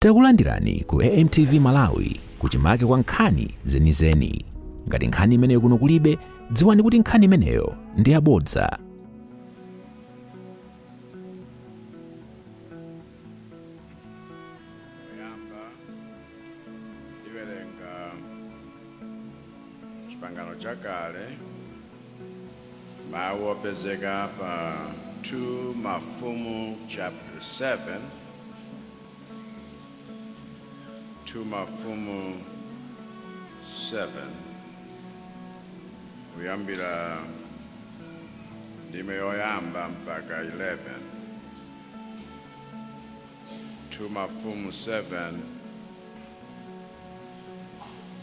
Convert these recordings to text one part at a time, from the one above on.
Takulandirani ku AMTV Malawi kuchimake kwa nkhani zenizeni. Ngati nkhani imeneyo kuno kulibe, dziwani kuti nkhani imeneyo ndi yabodza. Iwerenga chipangano chakale mawu opezeka pa 2 Mafumu chapter 7. 2 Mafumu 7 kuyambira ndime yoyamba mpaka 11. 2 Mafumu 7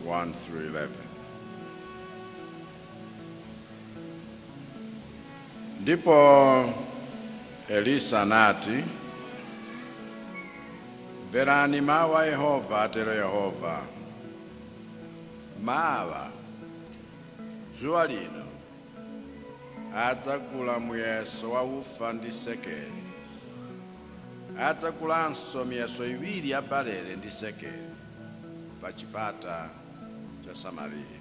1 through 11. Ndipo Elisa anati, "Mverani mawu a Yehova, atero Yehova. Mawa dzuwa lino adzagula muyeso wa ufa ndi sekeli, adzagulanso miyeso iwiri ya barele ndi sekeli pa chipata cha Samariya."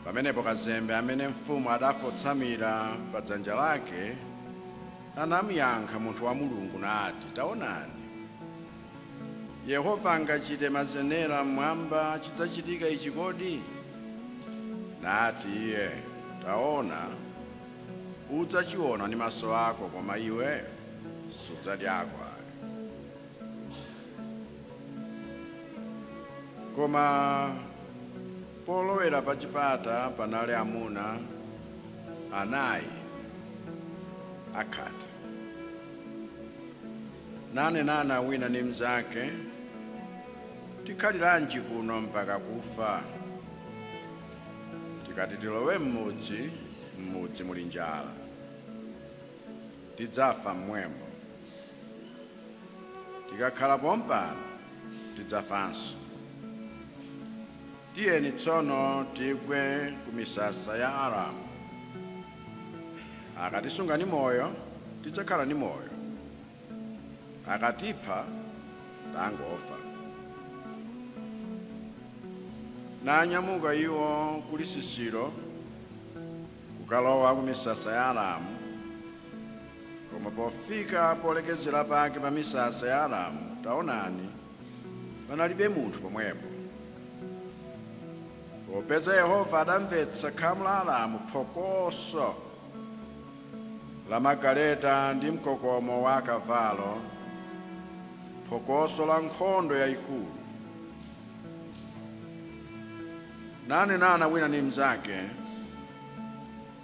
Pamenepo kazembe amene mfumu adafotsamira pa dzanja lake anamuyankha munthu wa Mulungu nati, "Taonani, Yehova angachite mazenera mmwamba, chidzachitika ichi kodi?" Nati iye, "Taona, udzachiona ndi maso ako, koma iwe sudzadyako ayi." Koma polowera pa chipata panali amuna anayi akhate. Nanenana wina ndi mnzake, "Tikhaliranji kuno mpaka kufa? Tikati tilowe m'mudzi muli njala, tidzafa mmwemo. Tikakhala pompano tidzafanso. Tiyeni tsono tigwe ku misasa ya Aramu. Akatisunga ndi moyo, tidzakhala ndi moyo. Akatipha, tangofa." Nanyamuka iwo kuli sisiro kukalowa ku misasa ya Aramu. Koma pofika polekezera pake pa misasa ya Aramu, taonani, panalibe munthu pomwepo. Popeza Yehova adamvetsa khamu la Aramu phokoso la magaleta ndi mkokomo wa akavalo, phokoso la nkhondo yayikulu. Nanenana wina ndi mnzake,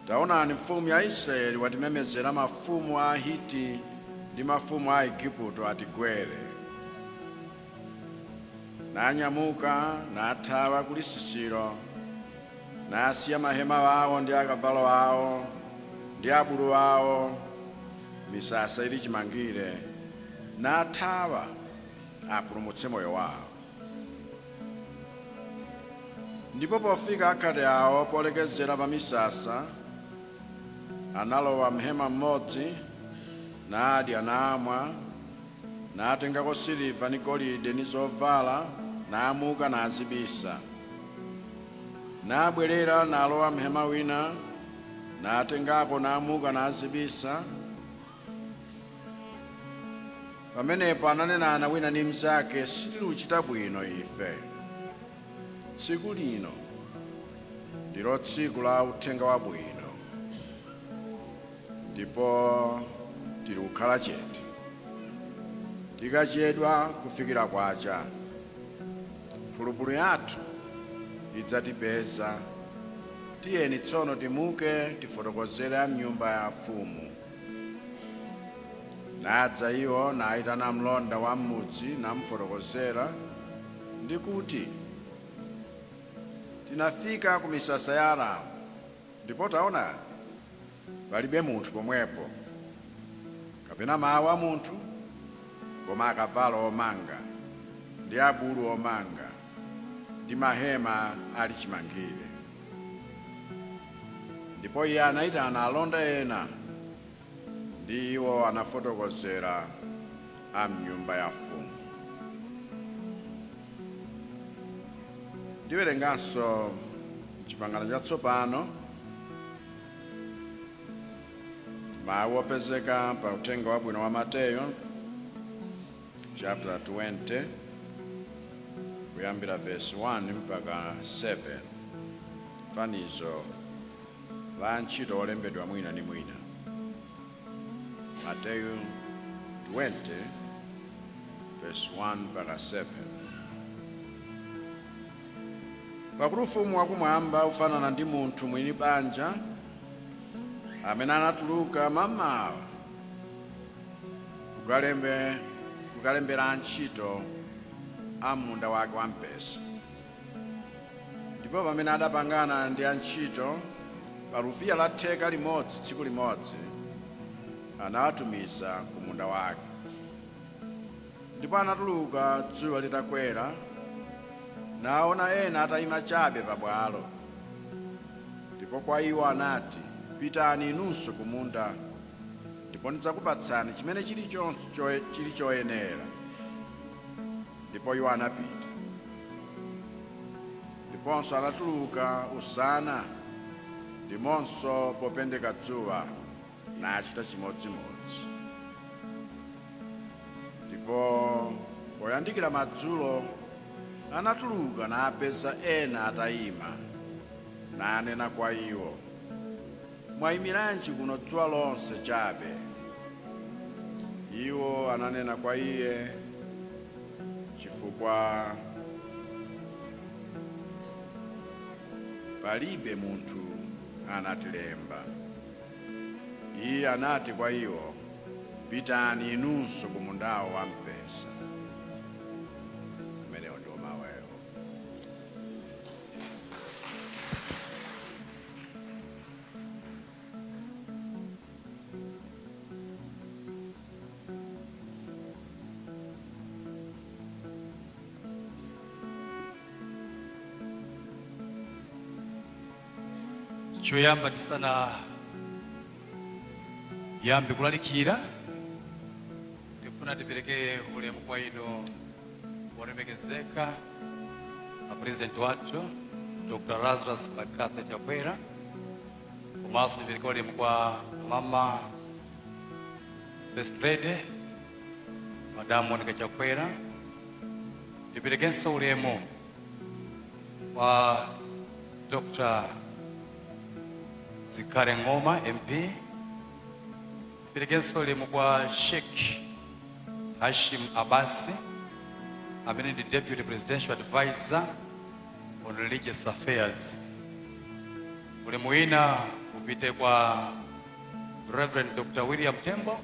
"Taonani, mfumu ya Israeli watimemezera mafumu a Ahiti ndi mafumu a Igupto atigwere." Nanyamuka nathawa kuli sisiro, nasiya mahema awo ndi akavalo awo ndi abulu awo misasa ili chimangire, nathawa apulumutse moyo wawo. Ndipo pofika akhate awo polekezera pa misasa, analowa mhema mmodzi, nadya namwa, natengako siliva ndi golide ndi zovala, namuka nazibisa. Nabwerera nalowa mhema wina, natengako namuka nazibisa. Pamenepo ananenana wina ndi mnzake, "Sitiluchita bwino ife. Tsiku lino ndilo tsiku la uthenga wabwino, ndipo tili kukhala chete. Tikachedwa kufikira kwacha, mphulupulu yathu idzatipeza. Tiyeni tsono timuke tifotokozere a m'nyumba ya mfumu." Nadza iwo nayitana mlonda wa m'mudzi namufotokozera ndi kuti, "Tinafika ku misasa ya Aramu, ndipo taonani, palibe munthu pomwepo, kapena mawu a munthu, koma akavalo omanga ndi abulu omanga ndi mahema ali chimangire." Ndipo iye anayitana alonda ena, ndi iwo anafotokozera a mnyumba ya mfumu. Ndiwerenganso m'Chipangano Chatsopano mawu opezeka pa Uthenga Wabwino wa Mateyu chapter 20 kuyambira verse 1 mpaka 7, fanizo la ntchito olembedwa mwina ni mwina. Mateyu 20 verse 1 mpaka 7. Pakuti ufumu wakumwamba ufanana ndi munthu mwini banja amene anatuluka mamawa kukalembera antchito a munda wake wampesa. Ndipo pamene adapangana ndi antchito pa lupiya la theka limodzi tsiku limodzi, anawatumiza ku munda wake. Ndipo anatuluka dzuwa litakwera, naona ena atayima chabe pabwalo. Ndipo kwa iwo anati, pitani inunso ku munda, ndipo ndidzakupatsani chimene chili choyenera. Ndipo iwo anapita. Ndiponso anatuluka usana ndimonso popendeka dzuwa, nachita chimodzimodzi. Ndipo poyandikira madzulo anatuluka napeza ena atayima, nanena kwa iwo, mwayimiranji kuno dzuwa lonse chabe? Iwo ananena kwa iye, chifukwa palibe munthu anatilemba. Iye anati kwa iwo, pitani inunso ku mundawo wampesa. Umenewo ndiwo mawu. Choyamba tisana yambe kulalikira, ndifuna tipereke ulemu kwa ino wolemekezeka a president wathu Dr. Lazarus Makatha Chakwera, komanso ndipereke ulemu kwa mama First Lady Madam Monica Chakwera. Ndiperekenso ulemu kwa Dr. Zikare Ngoma MP. Ndiperekenso ulemu kwa Sheikh Hashim Abasi, amene ndi Deputy Presidential Advisor on Religious Affairs. Ulemu wina upite kwa Reverend Dr. William Tembo,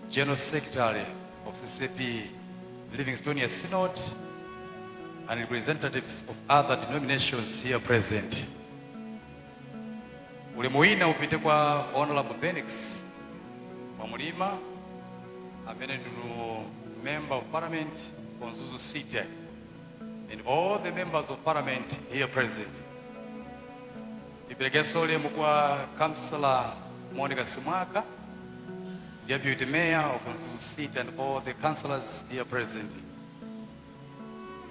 General Secretary of CCP Livingstonia Synod, and representatives of other denominations here present. Ulemu wina upite kwa Honorable Benix Mwamulima, amene ndi Member of Parliament on Zuzu City, and all the members of Parliament here present. Ndiperekenso ulemu kwa Councillor Monica Simwaka, Deputy Mayor of Zuzu City, and all the councillors here present.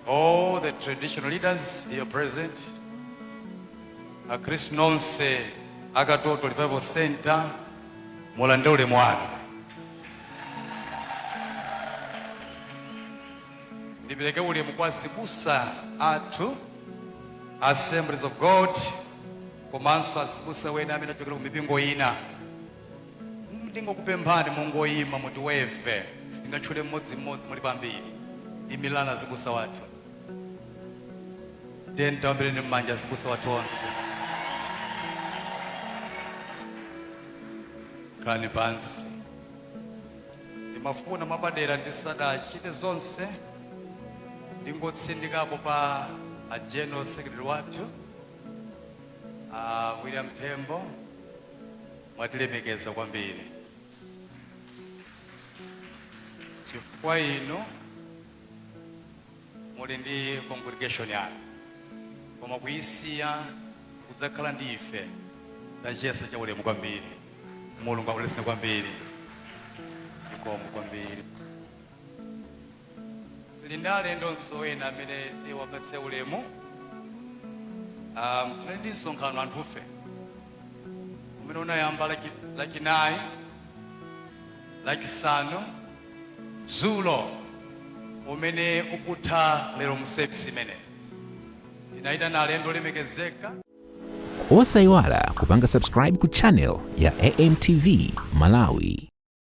All the traditional leaders here present. Akristu nonse Agatoto Revival Center, mulande ulemu wanu. Ndipereke ulemu kwa azibusa athu Assemblies of God, komanso azibusa wena amene achokera ku mipingo ina. Ndingokupemphani mungoyima muti weve, sindingatchule mmodzi muli pambiri. Imilana azibusa wathu. Tiyambireni m'manja azibusa wathu onse. Khalani pansi. Ndimafuna mwapadera ndisadachite zonse, ndingotsindikapo pa a General Secretary wathu William Tembo, mwatilemekeza kwambiri. Chifukwa ino muli ndi congregation yanu, koma kuyisiya kudzakhala ndi ife tachiyesa cha ulemu kwambiri. Mulungu akuleseni kwambiri. Zikomo kwambiri. linda alendo nsowena amene tiwapatse ulemu tili ndi msonkhano anthufe umene unayamba lachinayi lachisanu dzulo umene ukutha lero mu service imene tinayitana alendo olemekezeka. Osayiwala kupanga subscribe ku channel ya AMTV Malawi.